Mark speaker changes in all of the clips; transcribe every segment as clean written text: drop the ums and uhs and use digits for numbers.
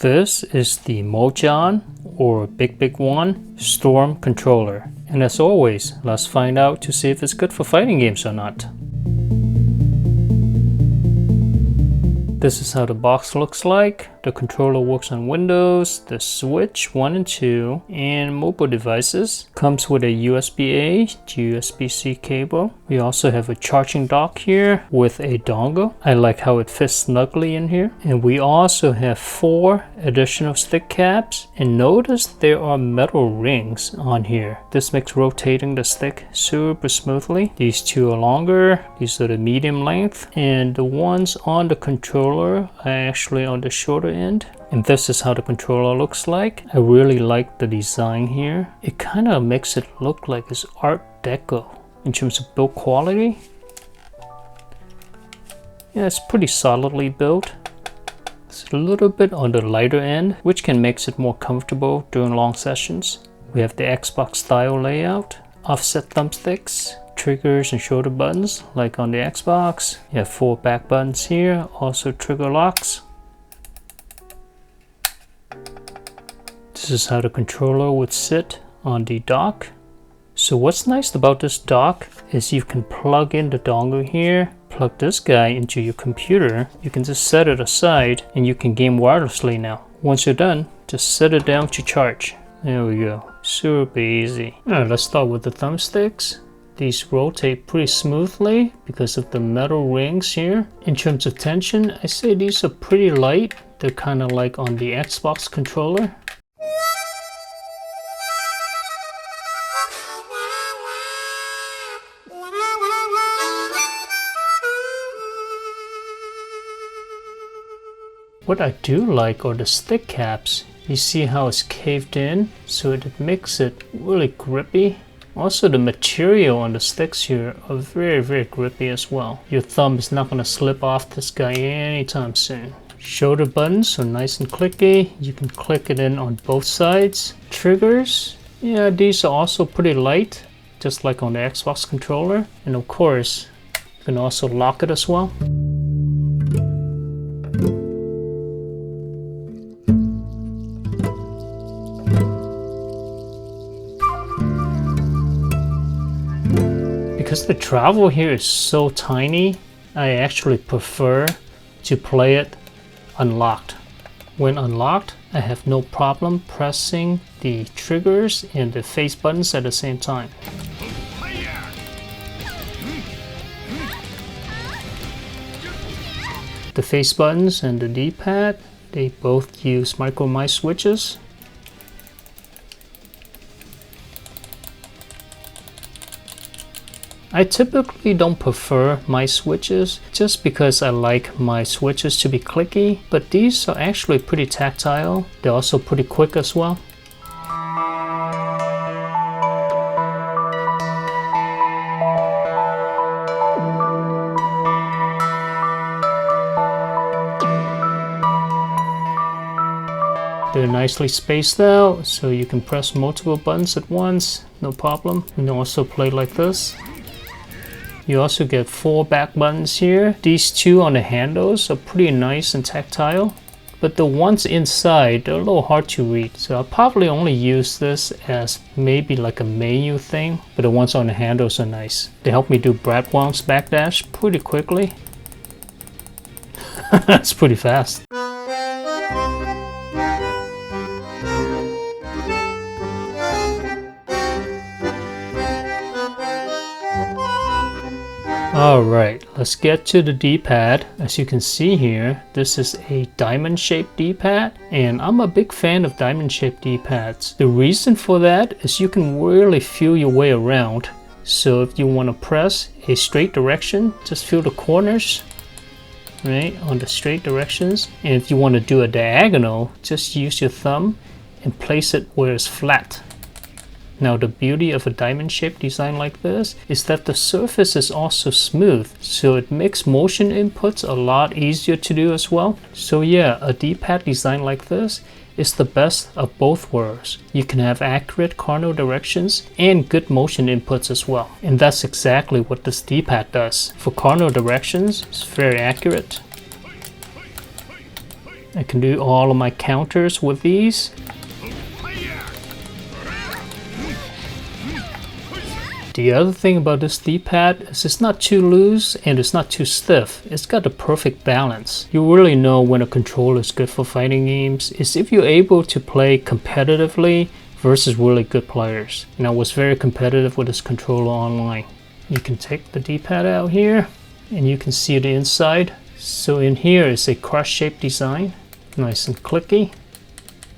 Speaker 1: This is the Mojhon, or Big One, Storm Controller. And as always, let's find out to see if it's good for fighting games or not. This is how the box looks like. The controller works on Windows, the Switch 1 and 2, and mobile devices. Comes with a USB-A to USB-C cable. We also have a charging dock here with a dongle. I like how it fits snugly in here. And we also have 4 additional stick caps. And notice there are metal rings on here. This makes rotating the stick super smoothly. These 2 are longer. These are the medium length. And the ones on the controller are actually on the shorter end. And this is how the controller looks like. I really like the design here. It kind of makes it look like it's Art Deco in terms of build quality. Yeah, it's pretty solidly built. It's a little bit on the lighter end, which can make it more comfortable during long sessions. We have the Xbox style layout, offset thumbsticks, triggers and shoulder buttons like on the Xbox. You have 4 back buttons here, also trigger locks. This is how the controller would sit on the dock. So what's nice about this dock is you can plug in the dongle here, plug this guy into your computer. You can just set it aside and you can game wirelessly now. Once you're done, just set it down to charge. There we go, super easy. Alright, let's start with the thumbsticks. These rotate pretty smoothly because of the metal rings here. In terms of tension, I say these are pretty light. They're kind of like on the Xbox controller. What I do like are the stick caps. You see how it's caved in, so it makes it really grippy. Also, the material on the sticks here are very grippy as well. Your thumb is not going to slip off this guy anytime soon. Shoulder buttons are nice and clicky. You can click it in on both sides. Triggers, yeah, these are also pretty light, just like on the Xbox controller. And of course, you can also lock it as well. Because the travel here is so tiny, I actually prefer to play it unlocked. When unlocked, I have no problem pressing the triggers and the face buttons at the same time. The face buttons and the D-pad, they both use micro mice switches. I typically don't prefer my switches just because I like my switches to be clicky, but these are actually pretty tactile. They're also pretty quick as well. They're nicely spaced out, so you can press multiple buttons at once, no problem. You can also play like this. You also get 4 back buttons here. These 2 on the handles are pretty nice and tactile, but the ones inside, they're a little hard to read. So I'll probably only use this as maybe like a menu thing, but the ones on the handles are nice. They help me do Brad Wong's backdash pretty quickly. That's pretty fast. Alright, let's get to the D-pad. As you can see here, this is a diamond-shaped D-pad, and I'm a big fan of diamond-shaped D-pads. The reason for that is you can really feel your way around. So if you want to press a straight direction, just feel the corners, right, on the straight directions. And if you want to do a diagonal, just use your thumb and place it where it's flat. Now the beauty of a diamond-shaped design like this is that the surface is also smooth, so it makes motion inputs a lot easier to do as well. So yeah, a D-pad design like this is the best of both worlds. You can have accurate cardinal directions and good motion inputs as well. And that's exactly what this D-pad does. For cardinal directions, it's very accurate. I can do all of my counters with these. The other thing about this D-pad is it's not too loose and it's not too stiff. It's got the perfect balance. You really know when a controller is good for fighting games is if you're able to play competitively versus really good players. And I was very competitive with this controller online. You can take the D-pad out here and you can see the inside. So in here is a cross-shaped design, nice and clicky.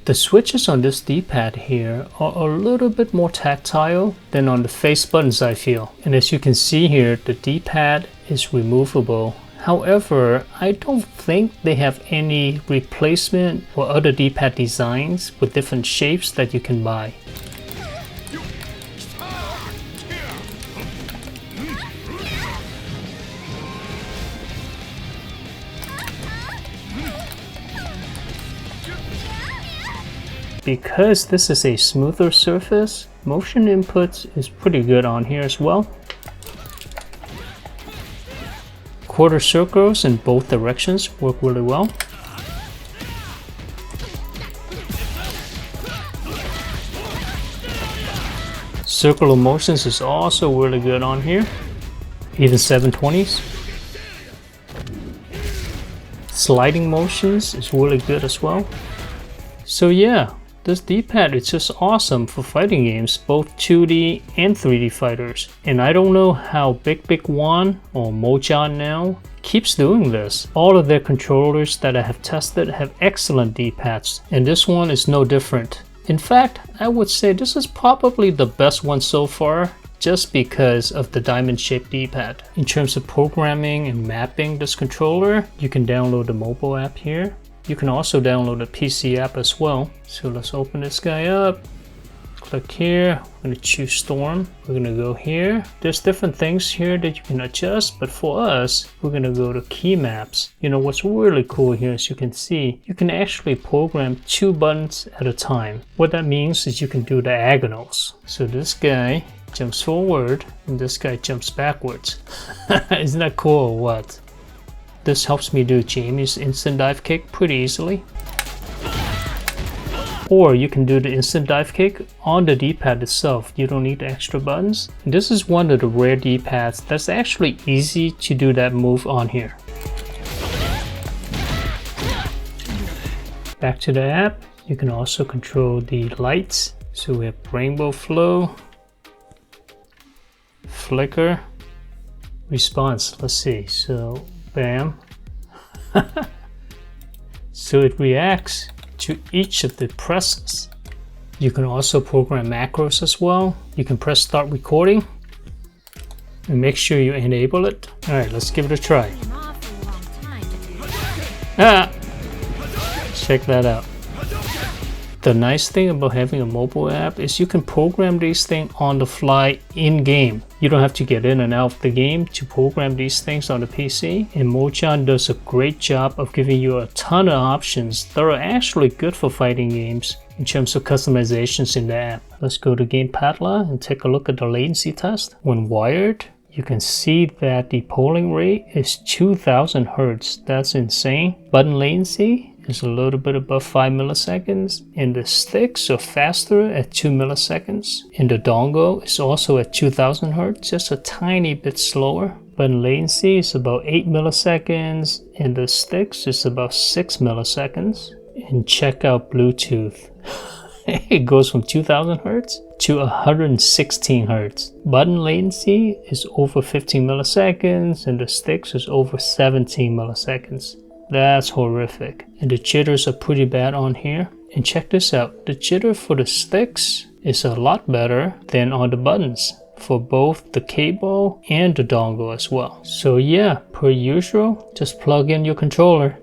Speaker 1: The switches on this D-pad here are a little bit more tactile than on the face buttons, I feel. And as you can see here, the D-pad is removable. However, I don't think they have any replacement for other D-pad designs with different shapes that you can buy. Because this is a smoother surface, motion inputs is pretty good on here as well. Quarter circles in both directions work really well. Circular motions is also really good on here, even 720s. Sliding motions is really good as well. So yeah, this D-pad is just awesome for fighting games, both 2D and 3D fighters. And I don't know how Big One or MOHJON now keeps doing this. All of their controllers that I have tested have excellent D-pads, and this one is no different. In fact, I would say this is probably the best one so far, just because of the diamond-shaped D-pad. In terms of programming and mapping this controller, you can download the mobile app here. You can also download a PC app as well. So let's open this guy up. Click here. I'm going to choose Storm. We're going to go here. There's different things here that you can adjust, but for us, we're going to go to key maps. You know what's really cool here, as you can see, you can actually program 2 buttons at a time. What that means is you can do diagonals. So this guy jumps forward and this guy jumps backwards. Isn't that cool or what? This helps me do Jamie's instant dive kick pretty easily. Or you can do the instant dive kick on the D-pad itself. You don't need the extra buttons. This is one of the rare D-pads that's actually easy to do that move on here. Back to the app, you can also control the lights. So we have rainbow flow, flicker, response. Let's see, so bam. So it reacts to each of the presses. You can also program macros as well. You can press start recording and make sure you enable it. Alright, let's give it a try. Check that out. The nice thing about having a mobile app is you can program these things on the fly in-game. You don't have to get in and out of the game to program these things on the PC. And MOHJON does a great job of giving you a ton of options that are actually good for fighting games in terms of customizations in the app. Let's go to Game Padla and take a look at the latency test. When wired, you can see that the polling rate is 2000 Hz. That's insane. Button latency is a little bit above 5 milliseconds, and the sticks are faster at 2 milliseconds. And the dongle is also at 2000 Hz, just a tiny bit slower. Button latency is about 8 milliseconds, and the sticks is about 6 milliseconds. And check out Bluetooth. It goes from 2000 Hz to 116 Hz. Button latency is over 15 milliseconds, and the sticks is over 17 milliseconds. That's horrific. And the jitters are pretty bad on here. And check this out. The jitter for the sticks is a lot better than on the buttons for both the cable and the dongle as well. So yeah, per usual, just plug in your controller.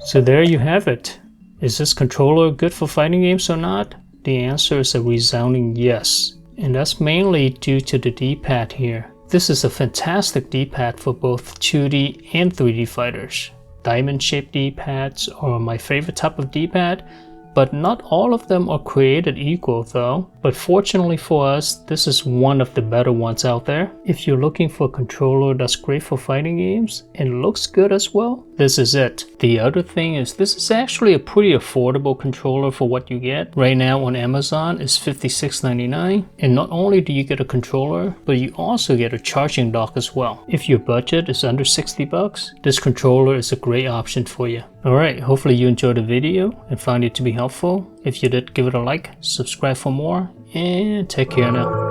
Speaker 1: So there you have it. Is this controller good for fighting games or not? The answer is a resounding yes, and that's mainly due to the D-pad here. This is a fantastic D-pad for both 2D and 3D fighters. Diamond-shaped D-pads are my favorite type of D-pad but not all of them are created equal though. But fortunately for us, this is one of the better ones out there. If you're looking for a controller that's great for fighting games and looks good as well, this is it. The other thing is this is actually a pretty affordable controller for what you get. Right now on Amazon it's $56.99, and not only do you get a controller, but you also get a charging dock as well. If your budget is under 60 bucks, this controller is a great option for you. Alright, hopefully you enjoyed the video and found it to be helpful. If you did, give it a like, subscribe for more, and take care now.